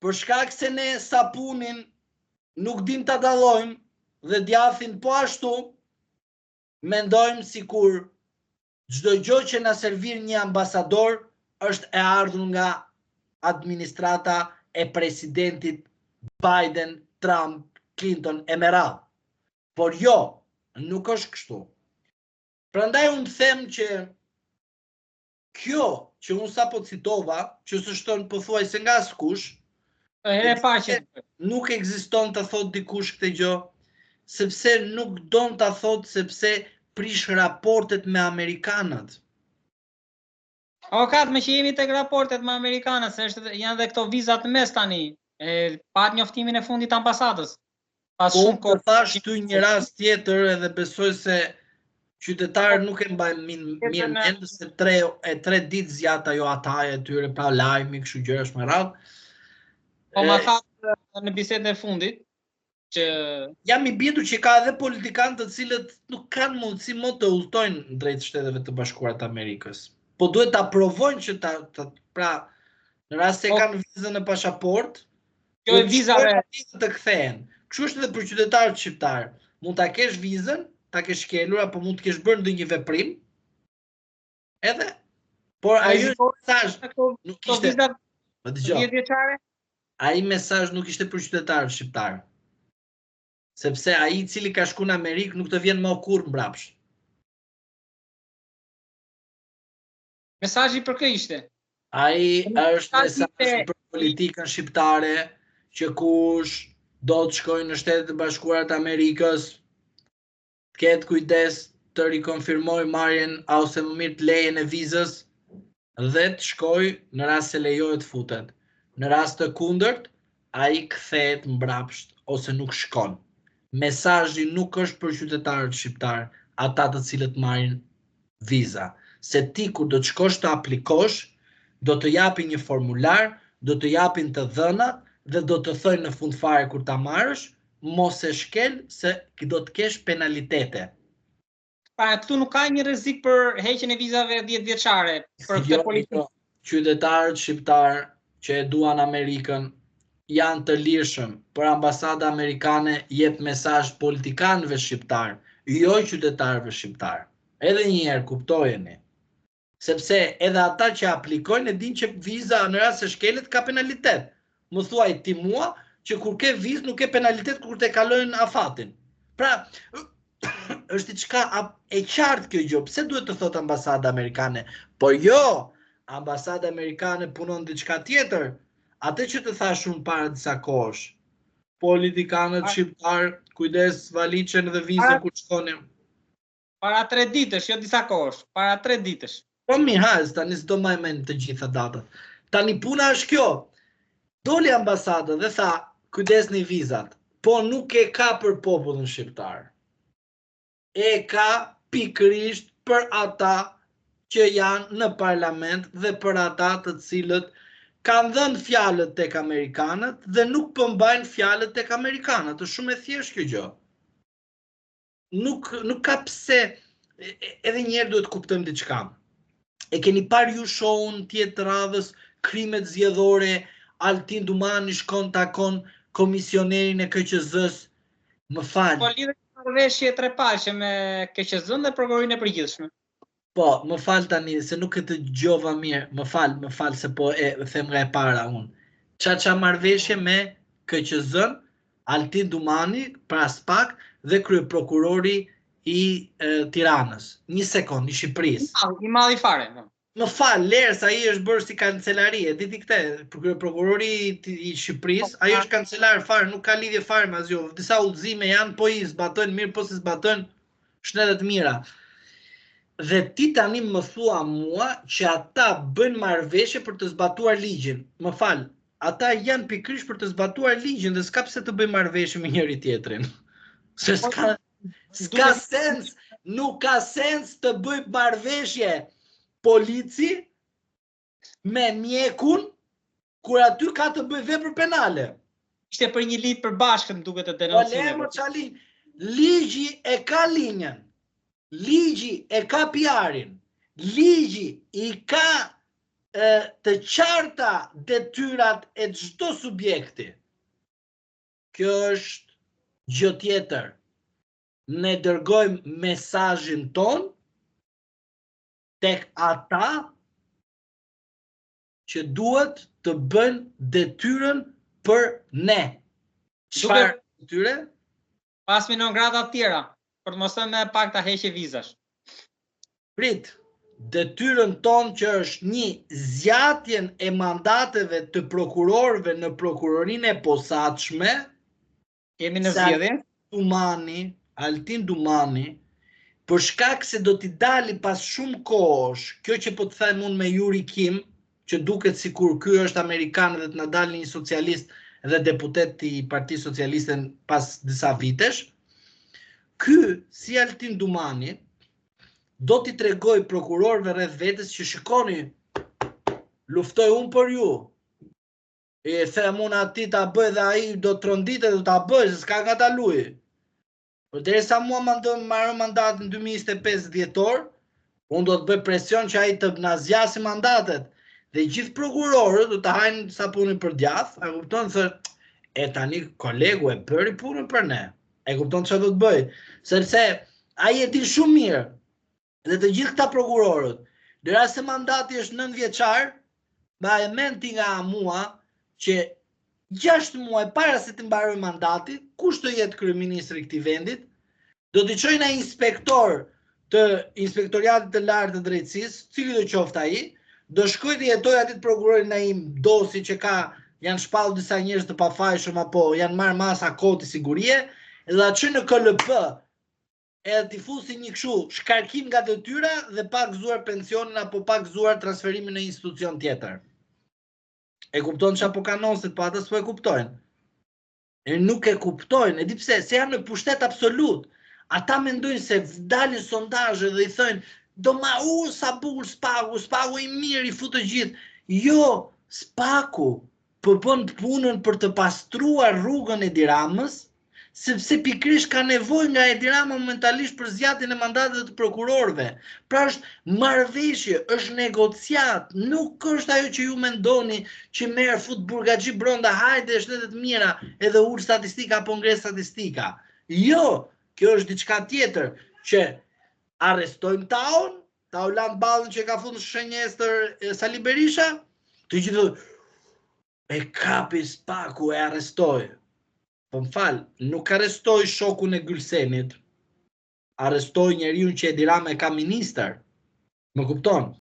për shkak se ne sapunin nuk dim ta dallojmë dhe djathin po ashtu, mendojmë sikur çdo gjë që na servir një ambasador është e ardhur nga administrata e presidentit Biden, Trump, Clinton e me radhë. Por jo, nuk është kështu. Prandaj unë them që kjo që unë sapo citova, që s'është pothuajse nga askush, nuk ekziston të thot dikush këtë gjë, sepse nuk don të thot sepse prish raportet me amerikanët. Avokat, me që jemi tek raportet me amerikanët, se janë dhe këto vizat mes tani, pat njoftimin e fundit të ambasadës. Po të thash ty një rast tjetër edhe besoj se qytetarët nuk e mbajnë mirë mend se 3 ditë zjat ajo ataje e tyre pa lajmi, kështu gjërash me radhë. Po ma thatë në bisedën e fundit që jam i bindur që ka edhe politikanë të cilët nuk kanë mundësi më të udhtojnë drejt Shteteve të Bashkuara të Amerikës. Po duhet ta provojnë që pra në rast se kanë vizën në pasaport, kjo e vizave të kthehen. Kështu është edhe për qytetarët shqiptar. Mund ta kesh vizën, ta kesh shkelur apo mund të kesh bërë ndonjë veprim. Edhe por ajo mesazh nuk ishte. Po dëgjoj. Ai mesazh nuk ishte për qytetarët shqiptar. Sepse ai i cili ka shku në Amerikë nuk të vjen më kurrë mbrapsht. Mesazhi për kë ishte? Ai është mesazh për politikën shqiptare, që kush do të shkojë në Shtetet e Bashkuara të Amerikës, të ketë kujdes të rikonfirmoj marrjen ose më mirë të lejen e vizës dhe të shkojë në rast se lejohet futet. Në rast të kundërt, ai kthehet mbrapsht ose nuk shkon. Mesazhi nuk është për qytetarët shqiptar, ata të cilët marrin viza, se ti kur do të shkosh të aplikosh, do të japin një formular, do të japin të dhënat dhe do të thojnë në fund fare kur ta marrësh, mos e shkel se do të kesh penalitete. Pa këtu nuk ka një rrezik për heqjen e vizave 10 vjeçare për këtë politikë. Qytetarët shqiptar që e duan Amerikën janë të lirshëm, për ambasada amerikane jep mesazh politikanëve shqiptar, jo qytetarëve shqiptar. Edhe një herë kuptojeni. Sepse edhe ata që aplikojnë e dinë që viza në rast se shkelet ka penalitet. Më thuaj ti mua që kur ke vizë nuk ke penalitet kur te kalojnë afatin. Pra, është diçka e qartë kjo gjë. Pse duhet të thotë ambasada amerikane? Po jo, ambasada amerikane punon diçka tjetër. Atë që të thash unë para disa kohësh. Politikanët shqiptar, kujdes valiçen dhe vizën kur shkonin. Para 3 ditësh, jo disa kohësh, para 3 ditësh. Po mirë, tani s'do më mend të gjitha datat. Tani puna është kjo. Doli ambasada dhe tha, kujdesni vizat, po nuk e ka për popullin shqiptar. E ka pikërisht për ata që janë në parlament dhe për ata të cilët kanë dhënë fjalët tek amerikanët dhe nuk përmbajnë fjalët tek amerikanët. Është shumë e thjeshtë kjo gjë. Nuk ka pse, edhe një herë duhet kuptojmë diçka. E keni parë ju shohun tjetër radhës krimet zgjedhore, Altin Dumani shkon takon komisionerin e KQZ-s. Më fal. Po lidhet me marrëveshje trepaqe me KQZ-n dhe prokurorinë e përgjithshme. Po, më fal tani se nuk e të dëgjova mirë. Më fal se po e them nga e para unë. Ça marrëveshje me KQZ-n, Altin Dumani, pas pak dhe kryeprokurori i Tiranës. Një sekond, i Shqipërisë. I madhi fare. Më fal, Lersa ai është bërë si kancelari, e diti këtë, prokurori i Shqipërisë, ai është kancelar fare, nuk ka lidhje fare me asgjë. Disa udhëzime janë, po i zbatojnë mirë, po si zbatojnë shtetet mira. Dhe ti tani më thua mua që ata bëjnë marrëveshje për të zbatuar ligjin. Më fal, ata janë pikërisht për të zbatuar ligjin dhe s'ka pse të bëjnë marrëveshje me njëri tjetrin. Se s'ka sens, nuk ka sens të bëj marrëveshje polici me mjekun kur aty ka të bëj vepër penale. Ishte për një ligj përbashkët, më duket të denoncime. Ligji e ka linjën. Ligji e ka PR-in. Ligji i ka të qarta detyrat e çdo subjekti. Kjo është gjë tjetër. Ne dërgojmë mesazhin ton tek ata që duhet të bëjnë detyrën për ne. Çfarë detyre? Pas non grata të tjera, për të mos thënë me pak ta heqje vizash. Prit, detyrën tonë që është një zgjatjen e mandateve të prokurorëve në prokurorinë e posaçme, Jemi në zgjedhje. Altin Dumani, për shkak se do t'i dali pas shumë kohësh, kjo që po të them unë me Yuri Kim, që duket sikur ky është amerikan dhe të na dalë një socialist dhe deputet i Partisë Socialiste pas disa vitesh, ky si Altin Dumani do t'i tregoj prokurorëve rreth vetes që shikoni, luftoj unë për ju. E them unë ati ta bëj dhe ai do të tronditë dhe do ta bëj, se s'ka nga ta luaj. Por derisa mua marrë mandatin 2025 dhjetor, unë do të bëj presion që ai të na zgjasë mandatet. Dhe gjithë prokurorët do të hajnë sapunin për djath, a kupton se tani kolegu e bëri punën për ne. E kupton çfarë do të bëj? Sepse ai e di shumë mirë. Dhe të gjithë këta prokurorët, dera se mandati është 9 vjeçar, ma e menti nga mua që 6 muaj para se të mbaroj mandati, kush do jetë kryeministri i këtij vendit, do t'i çojë një inspektor të Inspektoriatit të Lartë të Drejtësisë, cili do qoftë ai, do shkoj të jetoj aty të prokurorit Naim Dosi që janë shpallur disa njerëz të pafajshëm apo janë marrë masa koti sigurie, dhe ta çojë në KLP, edhe t'i fusi një kështu shkarkim nga detyra dhe pa gëzuar pensionin apo pa gëzuar transferimin në institucion tjetër. E kupton çfarë po kanoset, po ata s'po e kuptojnë. E nuk e kuptojnë, e di pse, se janë në pushtet absolut. Ata mendojnë se dalin sondazhe dhe i thojnë do ma sa bukur Spaku i mirë i fut të gjithë. Jo, Spaku po bën punën për të pastruar rrugën e Edi Ramës, sepse pikrisht ka nevojë nga Edi Rama momentalisht për zgjatjen e mandateve të prokurorëve. Pra është marrëveshje, është negociat, nuk është ajo që ju mendoni që merr fut burgaxhi brenda, hajde shtetet mira, edhe ul statistika apo ngres statistika. Jo, kjo është diçka tjetër, që arrestojmë Taun, Taulant Ballën që ka futur shenjestër Sali Berisha, të gjithë e kapi Spaku, e arrestoi. Po më falë, nuk arrestoj shokun e Gylsenit, arrestoj njeriu që Edi Rama e ka ministër. Më kupton?